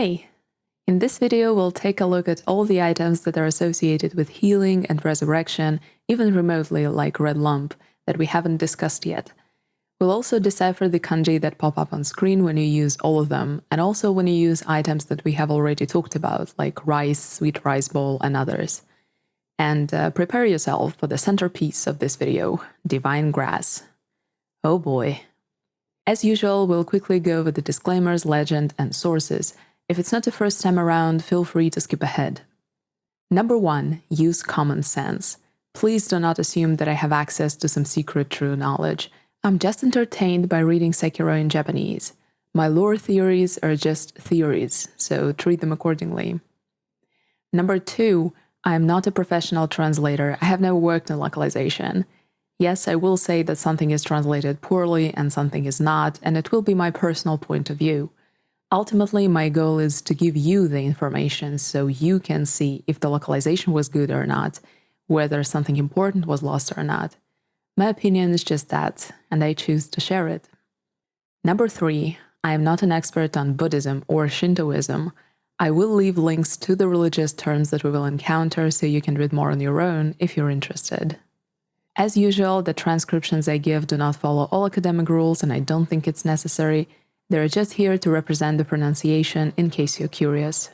Hey, in this video we'll take a look at all the items that are associated with healing and resurrection, even remotely, like Red Lump, that we haven't discussed yet. We'll also decipher the kanji that pop up on screen when you use all of them, and also when you use items that we have already talked about, like rice, sweet rice bowl, and others. And prepare yourself for the centerpiece of this video, Divine Grass. Oh boy. As usual, we'll quickly go over the disclaimers, legend, and sources. If it's not the first time around, feel free to skip ahead. Number 1. Use common sense. Please do not assume that I have access to some secret true knowledge. I'm just entertained by reading Sekiro in Japanese. My lore theories are just theories, so treat them accordingly. Number 2. I am not a professional translator. I have never worked in localization. Yes, I will say that something is translated poorly and something is not, and it will be my personal point of view. Ultimately, my goal is to give you the information so you can see if the localization was good or not, whether something important was lost or not. My opinion is just that, and I choose to share it. Number 3. I am not an expert on Buddhism or Shintoism. I will leave links to the religious terms that we will encounter so you can read more on your own if you're interested. As usual, the transcriptions I give do not follow all academic rules, and I don't think it's necessary. They're just here to represent the pronunciation in case you're curious.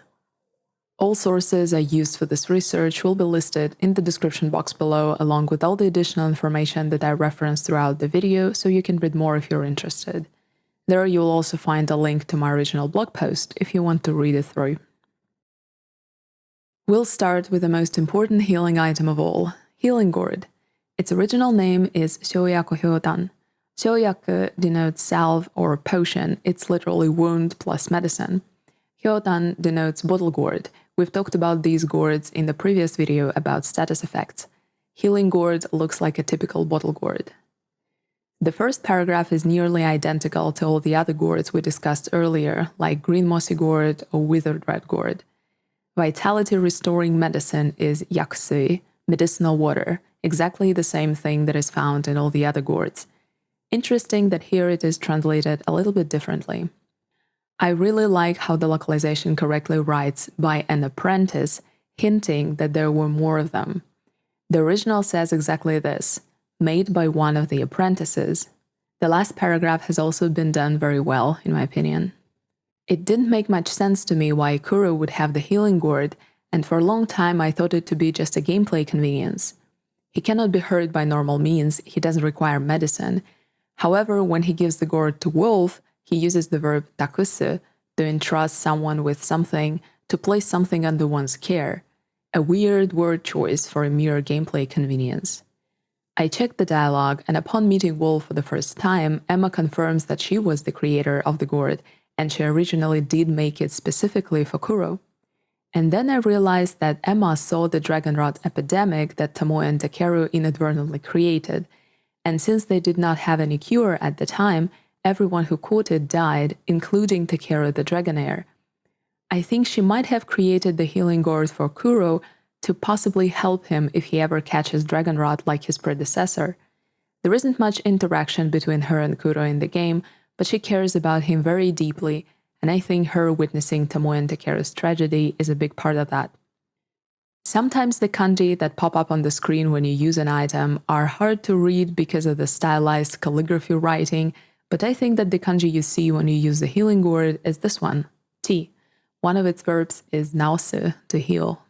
All sources I used for this research will be listed in the description box below, along with all the additional information that I referenced throughout the video, so you can read more if you're interested. There you'll also find a link to my original blog post if you want to read it through. We'll start with the most important healing item of all, Healing Gourd. Its original name is Shōyaku Hyodan. Shōyaku denotes salve or potion. It's literally wound plus medicine. Hyodan denotes bottle gourd. We've talked about these gourds in the previous video about status effects. Healing gourd looks like a typical bottle gourd. The first paragraph is nearly identical to all the other gourds we discussed earlier, like green mossy gourd or withered red gourd. Vitality restoring medicine is yakusui, medicinal water, exactly the same thing that is found in all the other gourds. Interesting that here it is translated a little bit differently. I really like how the localization correctly writes by an apprentice, hinting that there were more of them. The original says exactly this, made by one of the apprentices. The last paragraph has also been done very well, in my opinion. It didn't make much sense to me why Kuro would have the healing gourd, and for a long time I thought it to be just a gameplay convenience. He cannot be hurt by normal means, he doesn't require medicine. However, when he gives the gourd to Wolf, he uses the verb takusu to entrust someone with something, to place something under one's care. A weird word choice for a mere gameplay convenience. I checked the dialogue, and upon meeting Wolf for the first time, Emma confirms that she was the creator of the gourd, and she originally did make it specifically for Kuro. And then I realized that Emma saw the dragon rot epidemic that Tomoe and Takeru inadvertently created, and since they did not have any cure at the time, everyone who caught it died, including Takeru the Dragonair. I think she might have created the healing gourd for Kuro to possibly help him if he ever catches dragon rot like his predecessor. There isn't much interaction between her and Kuro in the game, but she cares about him very deeply, and I think her witnessing Tomoe and Takeru's tragedy is a big part of that. Sometimes the kanji that pop up on the screen when you use an item are hard to read because of the stylized calligraphy writing, but I think that the kanji you see when you use the healing gourd is this one, T. One of its verbs is naosu, to heal.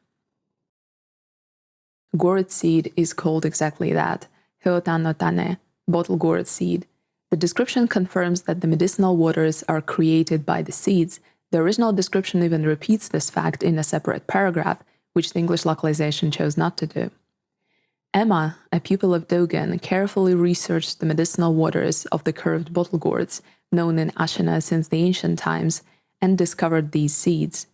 Gourd seed is called exactly that, hyodan no tane, bottle gourd seed. The description confirms that the medicinal waters are created by the seeds. The original description even repeats this fact in a separate paragraph, which the English localization chose not to do. Emma, a pupil of Dogen, carefully researched the medicinal waters of the curved bottle gourds, known in Ashina since the ancient times, and discovered these seeds.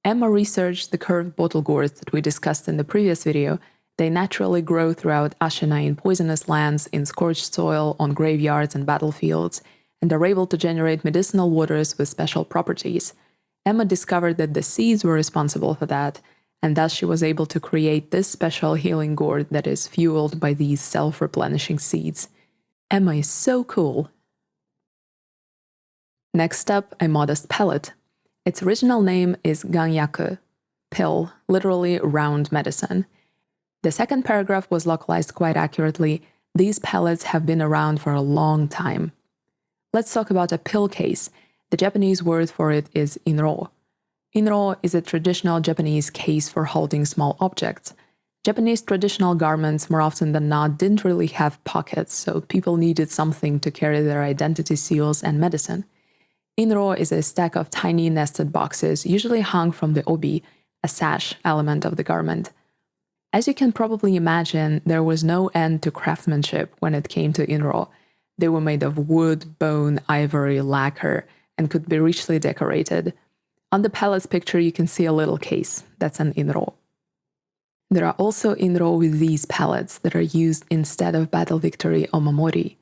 Emma researched the curved bottle gourds that we discussed in the previous video. They naturally grow throughout Ashina in poisonous lands, in scorched soil, on graveyards and battlefields, and are able to generate medicinal waters with special properties. Emma discovered that the seeds were responsible for that, and thus she was able to create this special healing gourd that is fueled by these self-replenishing seeds. Emma is so cool! Next up, a modest pellet. Its original name is ganyaku, pill, literally round medicine. The second paragraph was localized quite accurately. These pellets have been around for a long time. Let's talk about a pill case. The Japanese word for it is inro. Inro is a traditional Japanese case for holding small objects. Japanese traditional garments, more often than not, didn't really have pockets, so people needed something to carry their identity seals and medicine. Inro is a stack of tiny nested boxes, usually hung from the obi, a sash element of the garment. As you can probably imagine, there was no end to craftsmanship when it came to inro. They were made of wood, bone, ivory, lacquer, and could be richly decorated. On the pellet's picture, you can see a little case. That's an inro. There are also inro with these pellets that are used instead of battle victory omamori.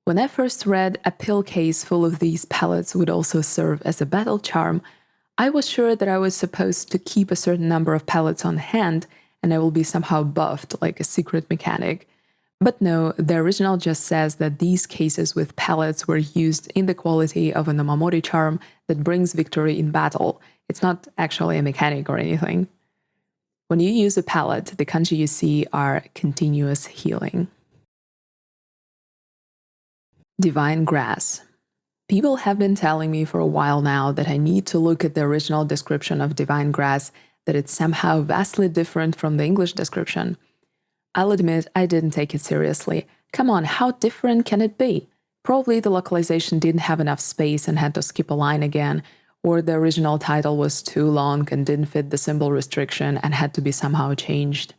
When I first read a pill case full of these pellets would also serve as a battle charm, I was sure that I was supposed to keep a certain number of pellets on hand and I will be somehow buffed like a secret mechanic. But no, the original just says that these cases with pellets were used in the quality of an omamori charm that brings victory in battle. It's not actually a mechanic or anything. When you use a pellet, the kanji you see are continuous healing. Divine grass. People have been telling me for a while now that I need to look at the original description of divine grass, that it's somehow vastly different from the English description. I'll admit I didn't take it seriously. Come on, how different can it be? Probably the localization didn't have enough space and had to skip a line again, or the original title was too long and didn't fit the symbol restriction and had to be somehow changed.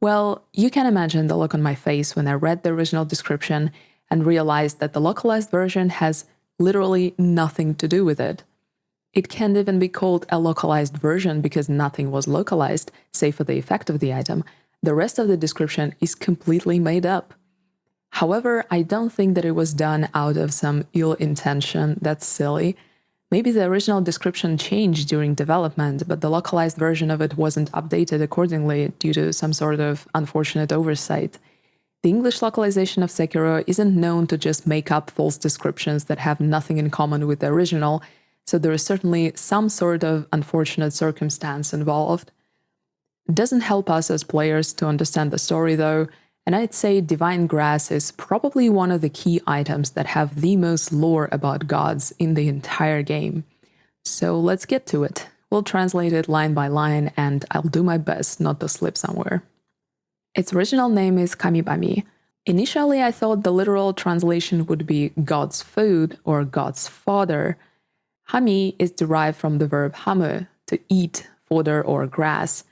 Well, you can imagine the look on my face when I read the original description and realized that the localized version has literally nothing to do with it. It can't even be called a localized version because nothing was localized, save for the effect of the item. The rest of the description is completely made up. However, I don't think that it was done out of some ill intention. That's silly. Maybe the original description changed during development, but the localized version of it wasn't updated accordingly due to some sort of unfortunate oversight. The English localization of Sekiro isn't known to just make up false descriptions that have nothing in common with the original, so there is certainly some sort of unfortunate circumstance involved. It doesn't help us as players to understand the story though, and I'd say Divine Grass is probably one of the key items that have the most lore about gods in the entire game. So let's get to it. We'll translate it line by line, and I'll do my best not to slip somewhere. Its original name is Kamibami. Initially, I thought the literal translation would be God's food or God's fodder. Hami is derived from the verb hamu, to eat, fodder, or grass.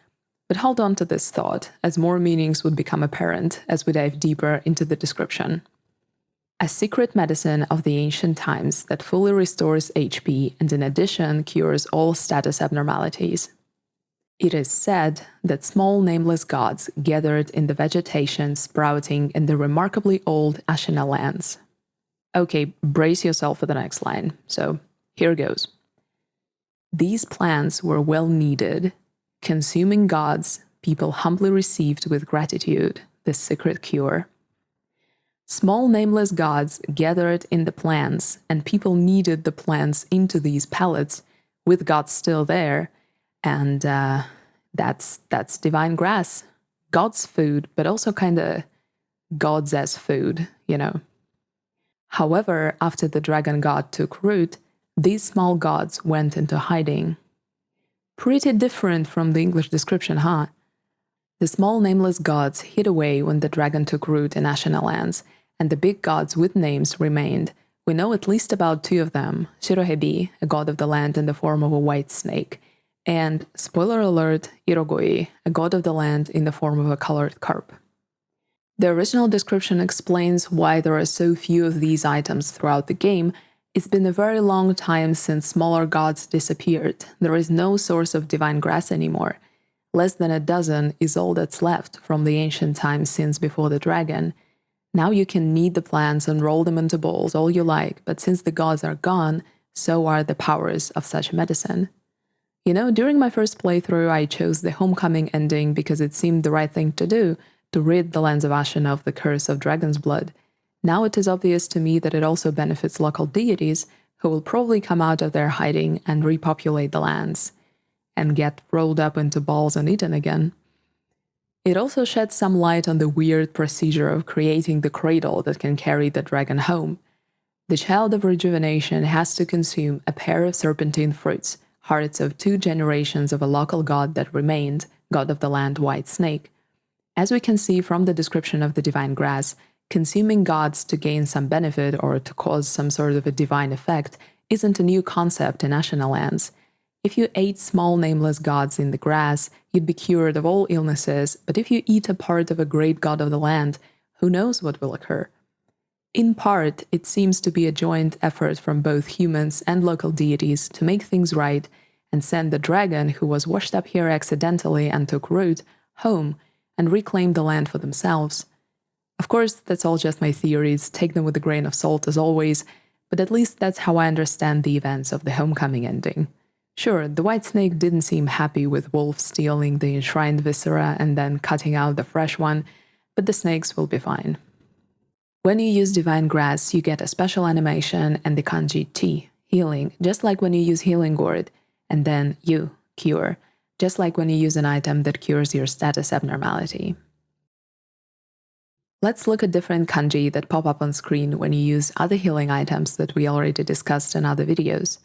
But hold on to this thought, as more meanings would become apparent as we dive deeper into the description. A secret medicine of the ancient times that fully restores HP and in addition cures all status abnormalities. It is said that small nameless gods gathered in the vegetation sprouting in the remarkably old Ashina lands. Okay, brace yourself for the next line, so here goes. These plants were well needed. Consuming gods, people humbly received with gratitude this secret cure. Small nameless gods gathered in the plants, and people needed the plants into these pellets, with gods still there, and that's divine grass. God's food, but also kinda gods as food, you know. However, after the dragon god took root, these small gods went into hiding. Pretty different from the English description, huh? The small nameless gods hid away when the dragon took root in Ashina lands, and the big gods with names remained. We know at least about 2 of them, Shirohebi, a god of the land in the form of a white snake, and, spoiler alert, Irogoi, a god of the land in the form of a colored carp. The original description explains why there are so few of these items throughout the game. It's been a very long time since smaller gods disappeared. There is no source of divine grass anymore. Less than a dozen is all that's left from the ancient times since before the dragon. Now you can knead the plants and roll them into bowls all you like, but since the gods are gone, so are the powers of such medicine. You know, during my first playthrough, I chose the homecoming ending because it seemed the right thing to do, to rid the lands of Ashina of the curse of dragon's blood. Now it is obvious to me that it also benefits local deities, who will probably come out of their hiding and repopulate the lands, and get rolled up into balls and eaten again. It also sheds some light on the weird procedure of creating the cradle that can carry the dragon home. The child of rejuvenation has to consume a pair of serpentine fruits, hearts of 2 generations of a local god that remained, god of the land White Snake. As we can see from the description of the divine grass, consuming gods to gain some benefit or to cause some sort of a divine effect isn't a new concept in Ashina lands. If you ate small nameless gods in the grass, you'd be cured of all illnesses, but if you eat a part of a great god of the land, who knows what will occur? In part, it seems to be a joint effort from both humans and local deities to make things right and send the dragon, who was washed up here accidentally and took root, home and reclaim the land for themselves. Of course, that's all just my theories, take them with a grain of salt as always, but at least that's how I understand the events of the homecoming ending. Sure, the White Snake didn't seem happy with Wolf stealing the enshrined viscera and then cutting out the fresh one, but the snakes will be fine. When you use Divine Grass, you get a special animation and the kanji T, healing, just like when you use Healing Gourd, and then U, cure, just like when you use an item that cures your status abnormality. Let's look at different kanji that pop up on screen when you use other healing items that we already discussed in other videos.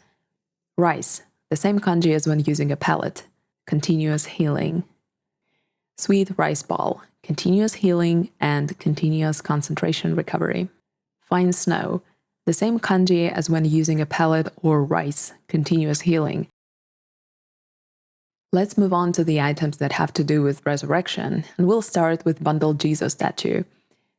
Rice, the same kanji as when using a pellet, continuous healing. Sweet rice ball, continuous healing and continuous concentration recovery. Fine snow, the same kanji as when using a pellet or rice, continuous healing. Let's move on to the items that have to do with resurrection, and we'll start with bundled Jizō statue.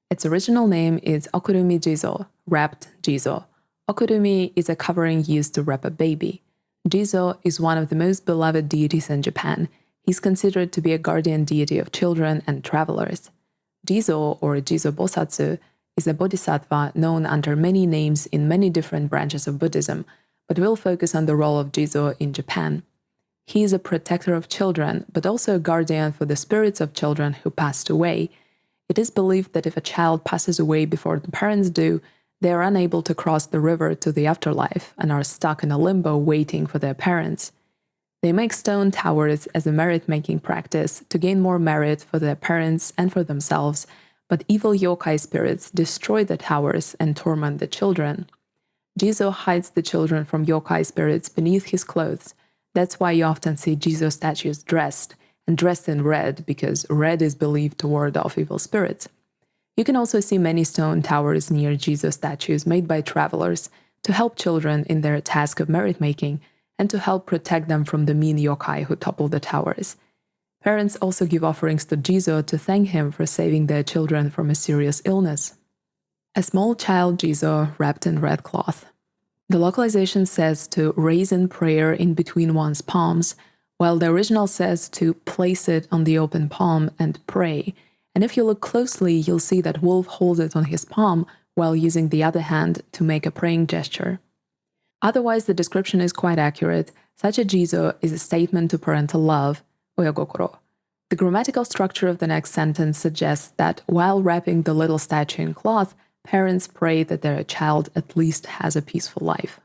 Its original name is Okurumi Jizō, wrapped Jizō. Okurumi is a covering used to wrap a baby. Jizō is one of the most beloved deities in Japan. He's considered to be a guardian deity of children and travelers. Jizō, or Jizō Bosatsu, is a bodhisattva known under many names in many different branches of Buddhism, but we'll focus on the role of Jizō in Japan. He is a protector of children, but also a guardian for the spirits of children who passed away. It is believed that if a child passes away before the parents do, they are unable to cross the river to the afterlife and are stuck in a limbo waiting for their parents. They make stone towers as a merit-making practice to gain more merit for their parents and for themselves, but evil yokai spirits destroy the towers and torment the children. Jizō hides the children from yokai spirits beneath his clothes. That's why you often see Jizō statues dressed in red, because red is believed to ward off evil spirits. You can also see many stone towers near Jizō statues made by travelers to help children in their task of merit-making and to help protect them from the mean yokai who topple the towers. Parents also give offerings to Jizō to thank him for saving their children from a serious illness. A small child Jizō wrapped in red cloth. The localization says to raise in prayer in between one's palms, while the original says to place it on the open palm and pray. And if you look closely, you'll see that Wolf holds it on his palm while using the other hand to make a praying gesture. Otherwise, the description is quite accurate. Such a Jizō is a statement to parental love, oyagokoro. The grammatical structure of the next sentence suggests that while wrapping the little statue in cloth, parents pray that their child at least has a peaceful life.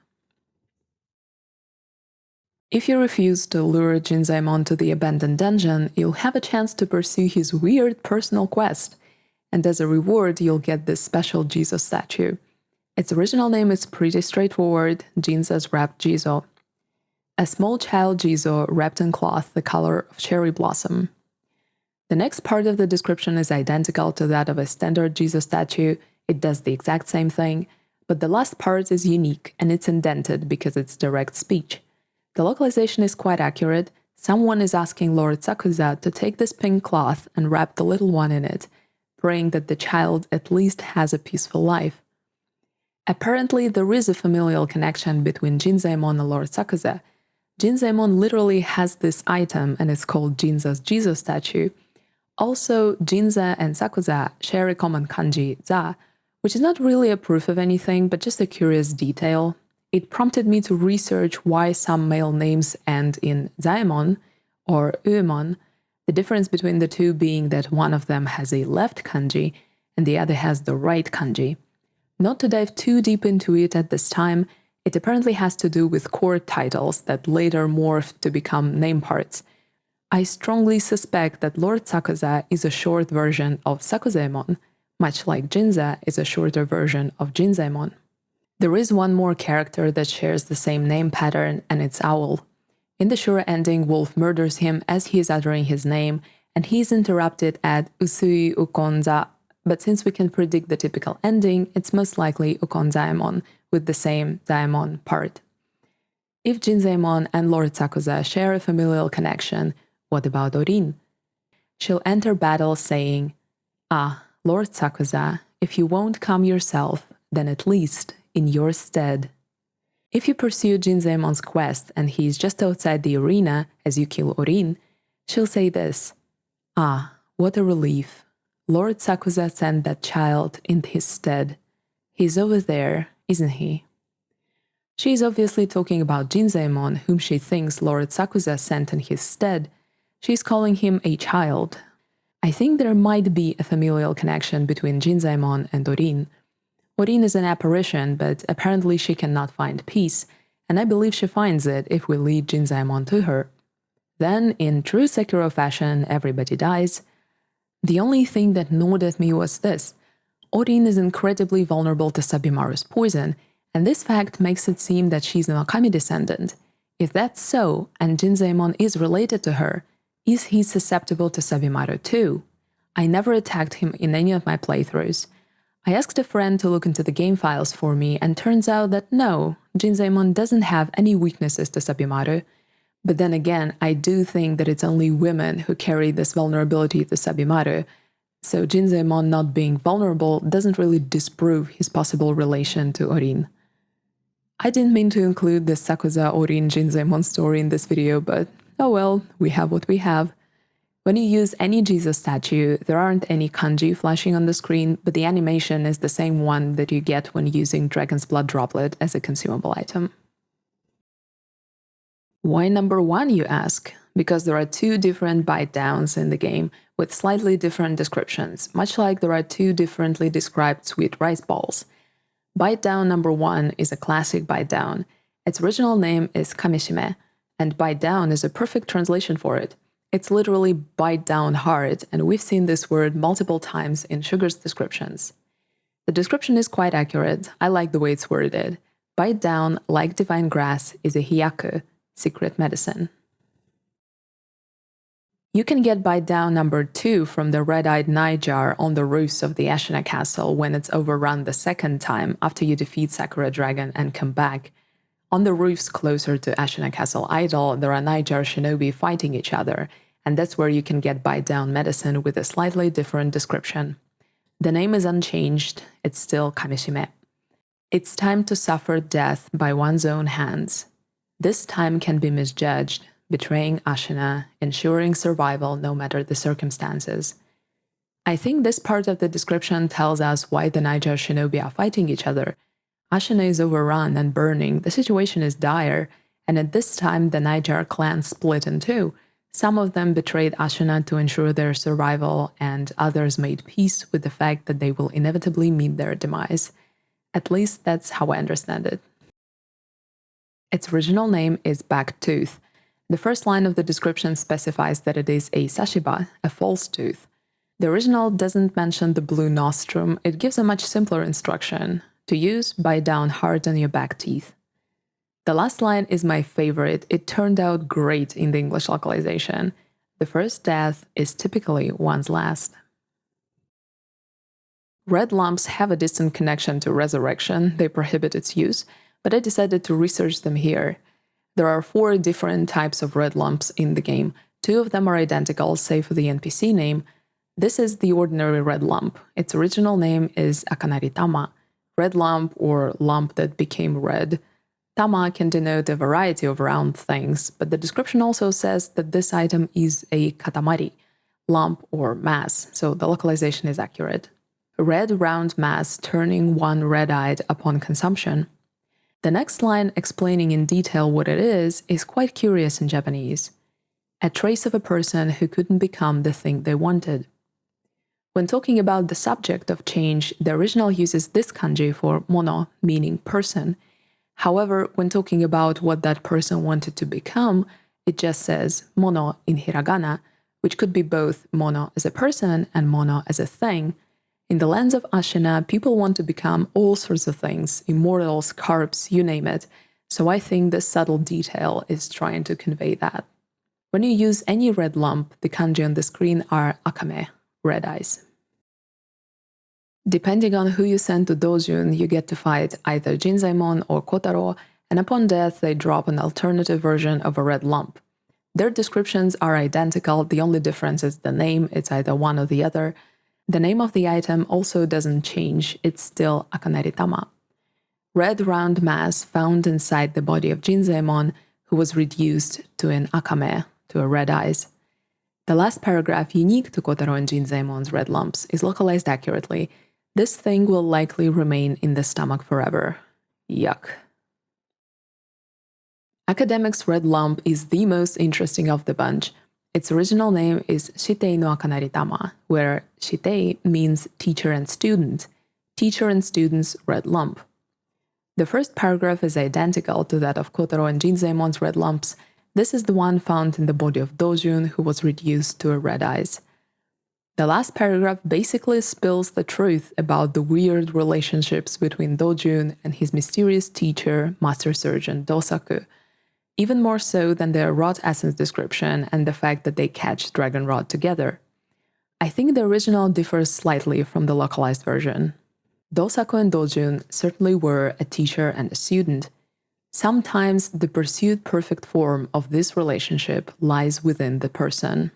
If you refuse to lure Jinzaemon to the abandoned dungeon, you'll have a chance to pursue his weird personal quest, and as a reward you'll get this special Jizō statue. Its original name is pretty straightforward, Jinza's wrapped Jizō. A small child Jizō wrapped in cloth the color of cherry blossom. The next part of the description is identical to that of a standard Jizō statue. It does the exact same thing, but the last part is unique and it's indented because it's direct speech. The localization is quite accurate. Someone is asking Lord Sakuza to take this pink cloth and wrap the little one in it, praying that the child at least has a peaceful life. Apparently, there is a familial connection between Jinzaemon and Lord Sakuza. Jinzaemon literally has this item and it's called Jinza's Jizō statue. Also, Jinza and Sakuza share a common kanji, za, which is not really a proof of anything, but just a curious detail. It prompted me to research why some male names end in Zaemon or Uemon, the difference between the two being that one of them has a left kanji and the other has the right kanji. Not to dive too deep into it at this time, It apparently has to do with court titles that later morphed to become name parts. I strongly suspect that Lord Sakuza is a short version of Sakuzaemon, much like Jinza is a shorter version of Jinzaemon. There is one more character that shares the same name pattern, and it's Owl. In the Shura ending, Wolf murders him as he is uttering his name, and he's interrupted at Usui Ukonza, but since we can predict the typical ending, it's most likely Ukonzaemon, with the same Daemon part. If Jinzaemon and Lord Sakuza share a familial connection, what about Orin? She'll enter battle saying, "Ah, Lord Sakuza, if you won't come yourself, then at least in your stead." If you pursue Jinzaemon's quest and he's just outside the arena as you kill Orin, she'll say this, "Ah, what a relief. Lord Sakuza sent that child in his stead. He's over there, isn't he?" She's obviously talking about Jinzaemon, whom she thinks Lord Sakuza sent in his stead. She's calling him a child. I think there might be a familial connection between Jinzaemon and Orin. Orin is an apparition, but apparently she cannot find peace, and I believe she finds it if we lead Jinzaemon to her. Then, in true Sekiro fashion, everybody dies. The only thing that gnawed at me was this. Orin is incredibly vulnerable to Sabimaru's poison, and this fact makes it seem that she's an Okami descendant. If that's so, and Jinzaemon is related to her, is he susceptible to Sabimaru too? I never attacked him in any of my playthroughs. I asked a friend to look into the game files for me, and turns out that no, Jinzaemon doesn't have any weaknesses to Sabimaru. But then again, I do think that it's only women who carry this vulnerability to Sabimaru, so Jinzaemon not being vulnerable doesn't really disprove his possible relation to Orin. I didn't mean to include the Sakuza Orin Jinzaemon story in this video, but oh well, we have what we have. When you use any Jizō statue, there aren't any kanji flashing on the screen, but the animation is the same one that you get when using Dragon's Blood Droplet as a consumable item. Why number 1, you ask? Because there are 2 different bite downs in the game, with slightly different descriptions, much like there are 2 differently described sweet rice balls. Bite down number 1 is a classic bite down. Its original name is kamishime, and bite down is a perfect translation for it. It's literally bite down hard, and we've seen this word multiple times in Sugar's descriptions. The description is quite accurate. I like the way it's worded. Bite down, like divine grass, is a hyaku, secret medicine. You can get bite down number 2 from the red-eyed nightjar on the roofs of the Ashina castle when it's overrun the second time after you defeat Sakura Dragon and come back. On the roofs closer to Ashina Castle Idol, there are nightjar shinobi fighting each other, and that's where you can get bite down medicine with a slightly different description. The name is unchanged, it's still kamishime. It's time to suffer death by one's own hands. This time can be misjudged, betraying Ashina, ensuring survival no matter the circumstances. I think this part of the description tells us why the nightjar shinobi are fighting each other. Ashina is overrun and burning, the situation is dire, and at this time the nightjar clan split in 2. Some of them betrayed Ashina to ensure their survival, and others made peace with the fact that they will inevitably meet their demise. At least that's how I understand it. Its original name is back tooth. The first line of the description specifies that it is a sashiba, a false tooth. The original doesn't mention the blue nostrum, it gives a much simpler instruction. To use, bite down hard on your back teeth. The last line is my favorite. It turned out great in the English localization. The first death is typically one's last. Red lumps have a distant connection to resurrection. They prohibit its use, but I decided to research them here. There are 4 different types of red lumps in the game. 2 of them are identical, save for the NPC name. This is the ordinary red lump. Its original name is Akanaritama, red lump or lump that became red. Tama can denote a variety of round things, but the description also says that this item is a katamari, lump or mass, so the localization is accurate. A red round mass turning one red-eyed upon consumption. The next line explaining in detail what it is quite curious in Japanese. A trace of a person who couldn't become the thing they wanted. When talking about the subject of change, the original uses this kanji for mono, meaning person. However, when talking about what that person wanted to become, it just says mono in hiragana, which could be both mono as a person and mono as a thing. In the lens of Ashina, people want to become all sorts of things, immortals, carps, you name it. So I think this subtle detail is trying to convey that. When you use any red lump, the kanji on the screen are akame, red eyes. Depending on who you send to Dojun, you get to fight either Jinzaemon or Kotaro, and upon death they drop an alternative version of a red lump. Their descriptions are identical, the only difference is the name, it's either one or the other. The name of the item also doesn't change, it's still Akaneritama. Red round mass found inside the body of Jinzaemon, who was reduced to an akame, to a red eyes. The last paragraph unique to Kotaro and Jinzaemon's red lumps is localized accurately. This thing will likely remain in the stomach forever. Yuck. Academic's red lump is the most interesting of the bunch. Its original name is Shitei no Akaneritama, where Shitei means teacher and student. Teacher and student's red lump. The first paragraph is identical to that of Kotaro and Jinzaemon's red lumps. This is the one found in the body of Dojun, who was reduced to a red eyes. The last paragraph basically spills the truth about the weird relationships between Dojun and his mysterious teacher, Master Surgeon Dosaku, even more so than their rot essence description and the fact that they catch dragon rot together. I think the original differs slightly from the localized version. Dosaku and Dojun certainly were a teacher and a student. Sometimes the pursued perfect form of this relationship lies within the person.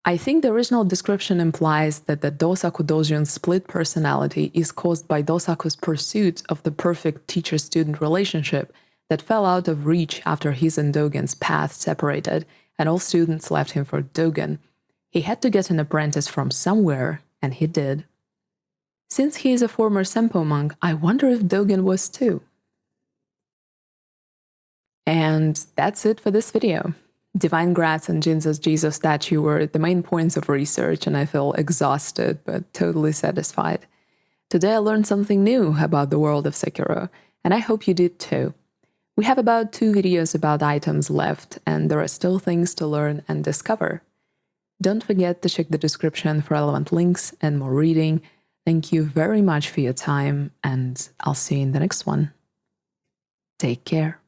I think the original description implies that the Dosaku-Dojun split personality is caused by Dosaku's pursuit of the perfect teacher-student relationship that fell out of reach after his and Dogen's paths separated and all students left him for Dogen. He had to get an apprentice from somewhere, and he did. Since he is a former Senpo monk, I wonder if Dogen was too. And that's it for this video. Divine Grass and Jinza's Jizō statue were the main points of research, and I feel exhausted but totally satisfied. Today I learned something new about the world of Sekiro, and I hope you did too. We have about 2 videos about items left, and there are still things to learn and discover. Don't forget to check the description for relevant links and more reading. Thank you very much for your time, and I'll see you in the next one. Take care.